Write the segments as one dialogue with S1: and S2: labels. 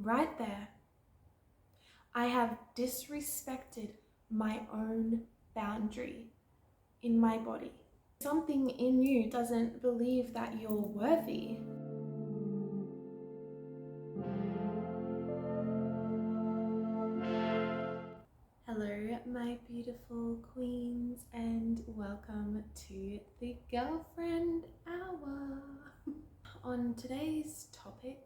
S1: right there, I have disrespected my own boundary in my body. Something in you doesn't believe that you're worthy. Hello, my beautiful queens, and welcome to the Girlfriend Hour. On today's topic,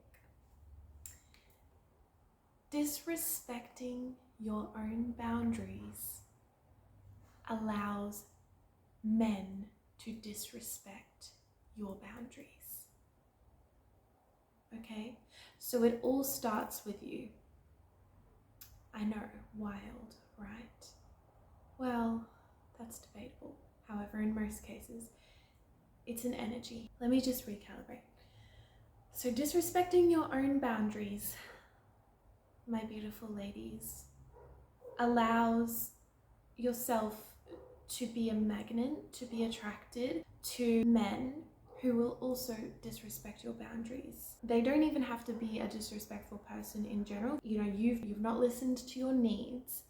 S1: disrespecting your own boundaries allows men to disrespect your boundaries. Okay, so it all starts with you. I know, wild, right? Well, that's debatable. However, in most cases, it's an energy. Let me just recalibrate. So disrespecting your own boundaries, my beautiful ladies, allows yourself to be a magnet, to be attracted to men who will also disrespect your boundaries. They don't even have to be a disrespectful person in general. You know, you've not listened to your needs,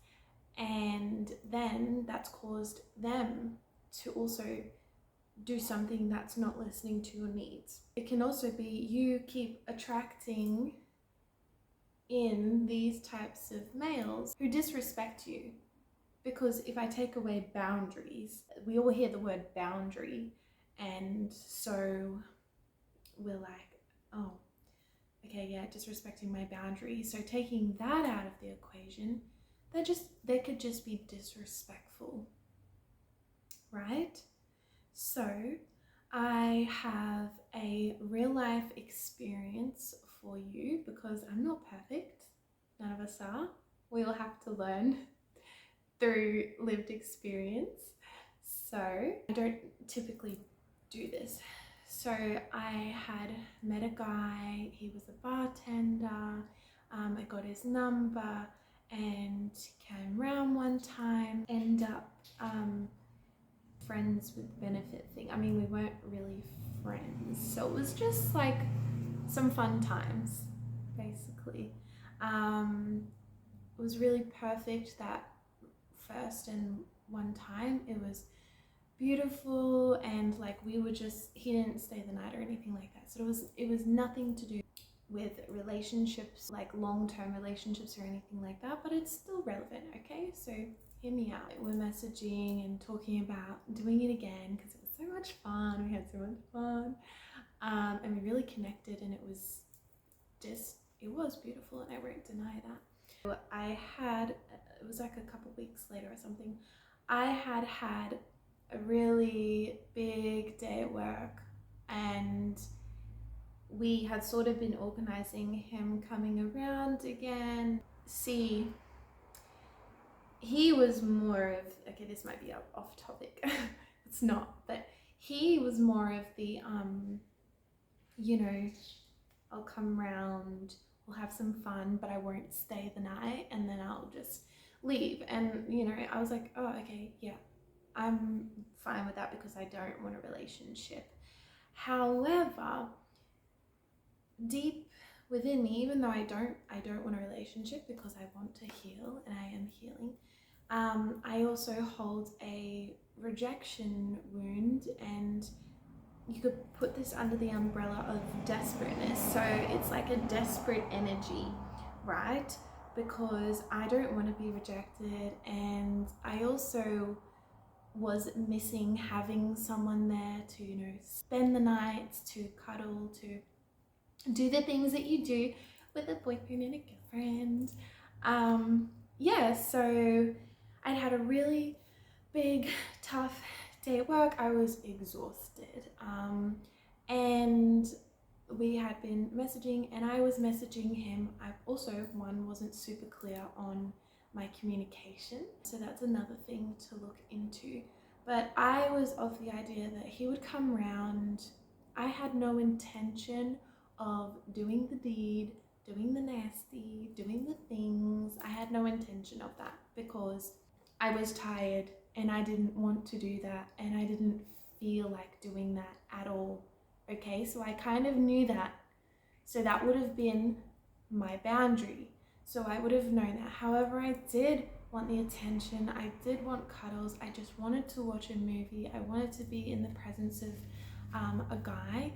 S1: and then that's caused them to also do something that's not listening to your needs. It can also be you keep attracting in these types of males who disrespect you. Because if I take away boundaries, we all hear the word boundary, and so we're like, oh, okay, yeah, disrespecting my boundaries. So taking that out of the equation, they could just be disrespectful, right? So I have a real life experience for you, because I'm not perfect. None of us are. We all have to learn through lived experience. So I don't typically do this. So I had met a guy, he was a bartender, I got his number and came around one time, end up friends with benefit thing. I mean, we weren't really friends, so it was just like some fun times, basically. It was really perfect that first and one time. It was beautiful, and like he didn't stay the night or anything like that, so it was nothing to do with relationships, like long-term relationships or anything like that, but it's still relevant. Okay, so hear me out. We're messaging and talking about doing it again because it was so much fun. We had so much fun, and we really connected, and it was beautiful, and I won't deny that. It was like a couple weeks later or something, I had a really big day at work, and we had sort of been organizing him coming around again. See, he was more of, okay, this might be off topic, it's not, but he was more of the, you know, I'll come round, we'll have some fun, but I won't stay the night, and then I'll just leave. And you know, I was like, oh, okay, yeah, I'm fine with that because I don't want a relationship. However, deep within me, even though I don't want a relationship because I want to heal and I am healing, I also hold a rejection wound, and you could put this under the umbrella of desperateness. So it's like a desperate energy, right? Because I don't want to be rejected, and I also was missing having someone there to, you know, spend the nights, to cuddle, to do the things that you do with a boyfriend and a girlfriend. Yeah, so I'd had a really big, tough day at work. I was exhausted, and we had been messaging, and I was messaging him. I also, wasn't super clear on my communication, so that's another thing to look into. But I was of the idea that he would come round. I had no intention of doing the deed, doing the nasty, doing the things. I had no intention of that because I was tired and I didn't want to do that, and I didn't feel like doing that at all. Okay, so I kind of knew that. So that would have been my boundary. So I would have known that. However, I did want the attention. I did want cuddles. I just wanted to watch a movie. I wanted to be in the presence of a guy.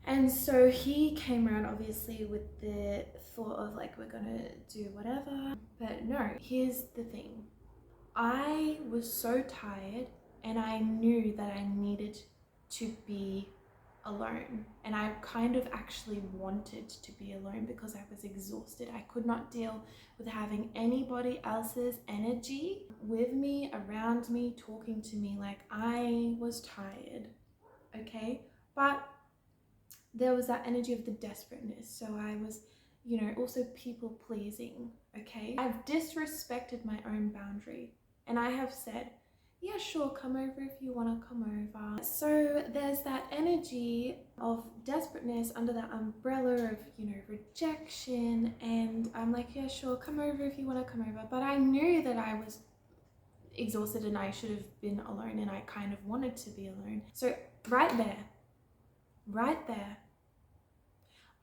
S1: And so he came around obviously with the thought of like, we're gonna do whatever. But no, here's the thing. I was so tired and I knew that I needed to be alone. And I kind of actually wanted to be alone because I was exhausted. I could not deal with having anybody else's energy with me, around me, talking to me. Like, I was tired, okay? But there was that energy of the desperateness. So I was, you know, also people pleasing, okay? I've disrespected my own boundary and I have said, yeah, sure, come over if you want to come over. So there's that energy of desperateness under that umbrella of, you know, rejection. And I'm like, yeah, sure, come over if you want to come over. But I knew that I was exhausted and I should have been alone and I kind of wanted to be alone. So right there,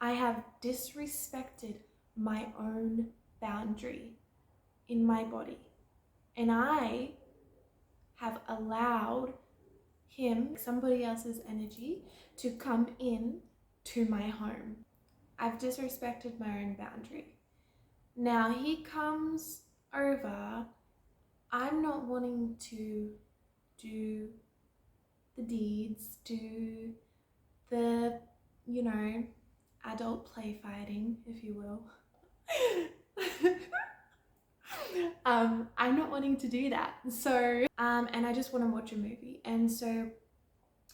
S1: I have disrespected my own boundary in my body. And I have allowed him, somebody else's energy, to come in to my home. I've disrespected my own boundary. Now he comes over. I'm not wanting to do the deeds, do the, you know, adult play fighting, if you will. I'm not wanting to do that. So, and I just want to watch a movie. And so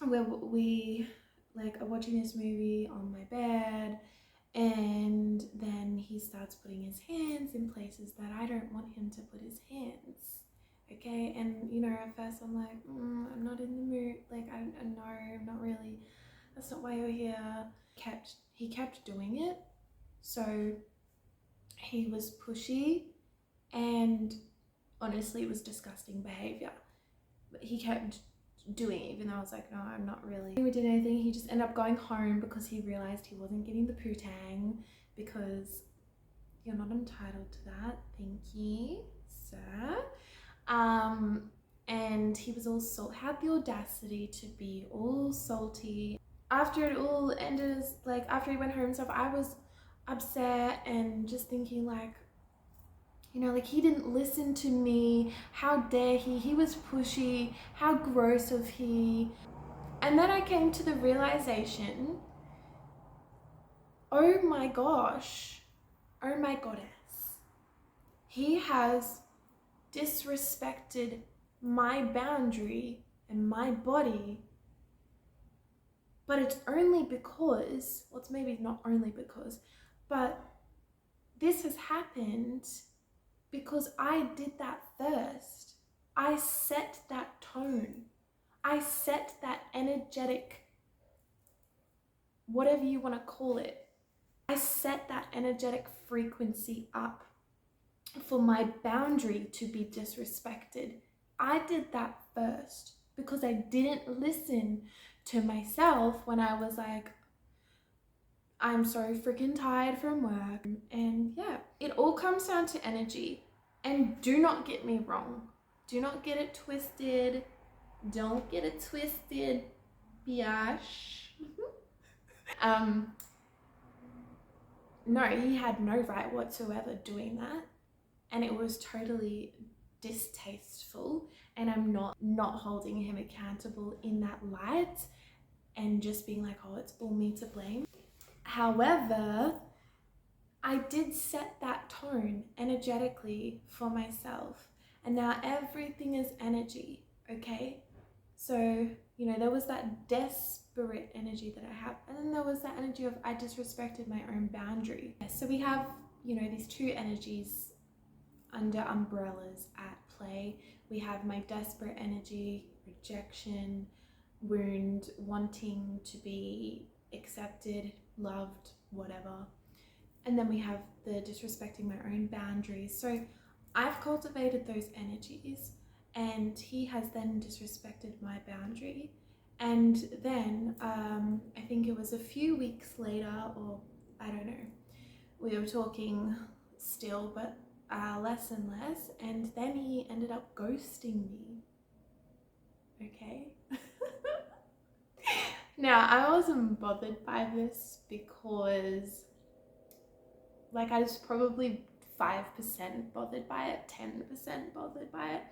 S1: we like are watching this movie on my bed, and then he starts putting his hands in places that I don't want him to put his hands. Okay, and you know, at first I'm like, I'm not in the mood. Like, I know, I'm not really. That's not why you're here. He kept doing it. So he was pushy, and honestly, it was disgusting behavior. But he kept doing it, even though I was like, no, I'm not really. We did anything. He just ended up going home because he realized he wasn't getting the poo-tang, because you're not entitled to that. Thank you, sir. And he was all had the audacity to be all salty. After it all ended, like after he went home and stuff, I was upset and just thinking like, you know, like he didn't listen to me. How dare he? He was pushy. How gross of he. And then I came to the realization, oh my gosh, oh my goddess, he has disrespected my boundary and my body. But it's only because, well, it's maybe not only because, but this has happened because I did that first. I set that tone. I set that energetic, whatever you want to call it. I set that energetic frequency up for my boundary to be disrespected. I did that first because I didn't listen to myself when I was like, I'm so freaking tired from work. And yeah, it all comes down to energy. And do not get me wrong. Do not get it twisted. Don't get it twisted, biatch. No, he had no right whatsoever doing that. And it was totally distasteful. And I'm not holding him accountable in that light and just being like, oh, it's all me to blame. However, I did set that tone energetically for myself. And now everything is energy, okay? So, you know, there was that desperate energy that I have. And then there was that energy of I disrespected my own boundary. So we have, you know, these two energies under umbrellas at play. We have my desperate energy, rejection, wound, wanting to be accepted, loved, whatever. And then we have the disrespecting my own boundaries. So I've cultivated those energies, and he has then disrespected my boundary. And then I think it was a few weeks later, or I don't know, we were talking still, but less and less, and then he ended up ghosting me. Okay. Now, I wasn't bothered by this because, like, I was probably 5% bothered by it, 10% bothered by it,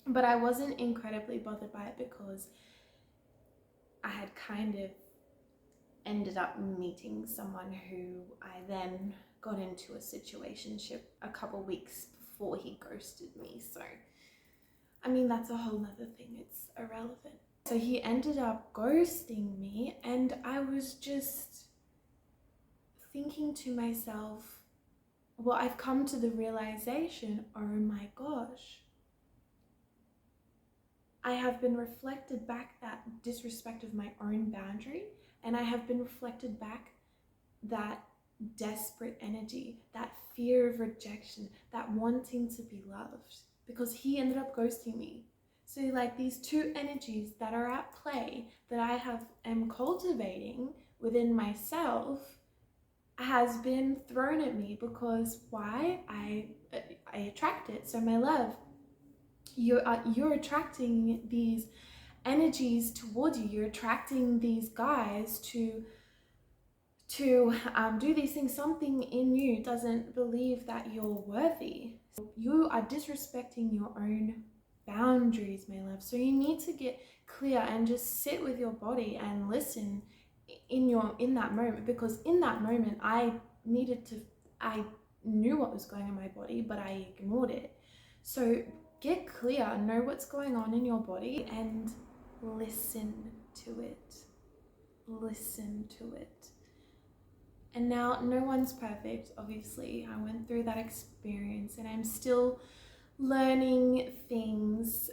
S1: but I wasn't incredibly bothered by it because I had kind of ended up meeting someone who I then got into a situationship a couple weeks before he ghosted me. So, I mean, that's a whole nother thing. It's irrelevant. So he ended up ghosting me, and I was just thinking to myself, well, I've come to the realization, oh my gosh, I have been reflected back that disrespect of my own boundary, and I have been reflected back that desperate energy, that fear of rejection, that wanting to be loved, because he ended up ghosting me. So like these two energies that are at play that I am cultivating within myself has been thrown at me because why? I attract it. So my love, you're attracting these energies towards you. You're attracting these guys to do these things. Something in you doesn't believe that you're worthy. You are disrespecting your own boundaries, my love. So you need to get clear and just sit with your body and listen in that moment, because in that moment I knew what was going on in my body, but I ignored it. So get clear, know what's going on in your body, and listen to it. Listen to it. And now, no one's perfect, obviously. I went through that experience and I'm still learning things.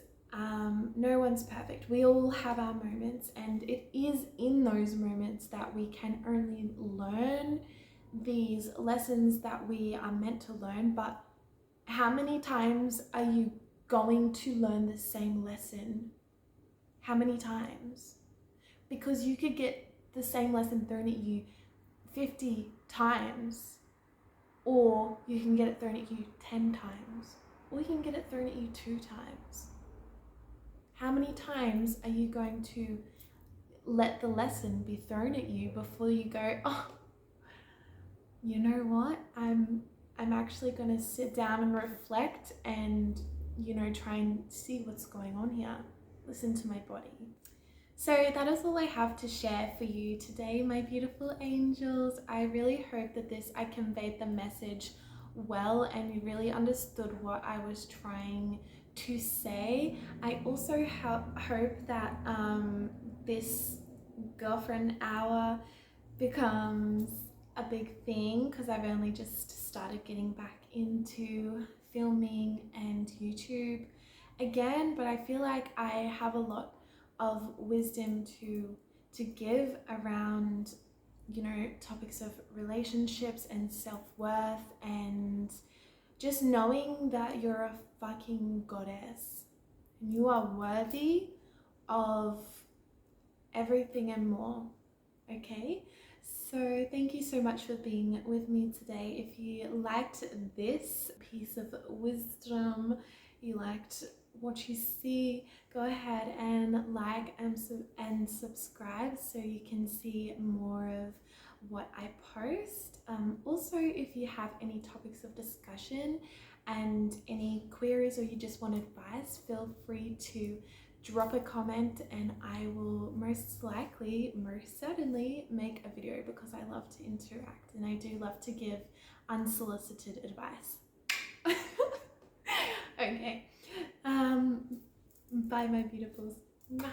S1: No one's perfect. We all have our moments, and it is in those moments that we can only learn these lessons that we are meant to learn. But how many times are you going to learn the same lesson? How many times? Because you could get the same lesson thrown at you 50 times, or you can get it thrown at you 10 times, or you can get it thrown at you 2 times. How many times are you going to let the lesson be thrown at you before you go, oh, you know what, I'm actually going to sit down and reflect and, you know, try and see what's going on here, listen to my body. So that is all I have to share for you today, my beautiful angels. I really hope that I conveyed the message well and you really understood what I was trying to say. I also hope that this girlfriend hour becomes a big thing, because I've only just started getting back into filming and YouTube again, but I feel like I have a lot of wisdom to give around, you know, topics of relationships and self-worth, and just knowing that you're a fucking goddess and you are worthy of everything and more. Okay, so thank you so much for being with me today. If you liked this piece of wisdom, you liked what you see, go ahead and like and subscribe so you can see more of what I post. Also, if you have any topics of discussion and any queries, or you just want advice, feel free to drop a comment and I will most certainly make a video, because I love to interact and I do love to give unsolicited advice. Okay. Bye, my beautifuls. Mwah.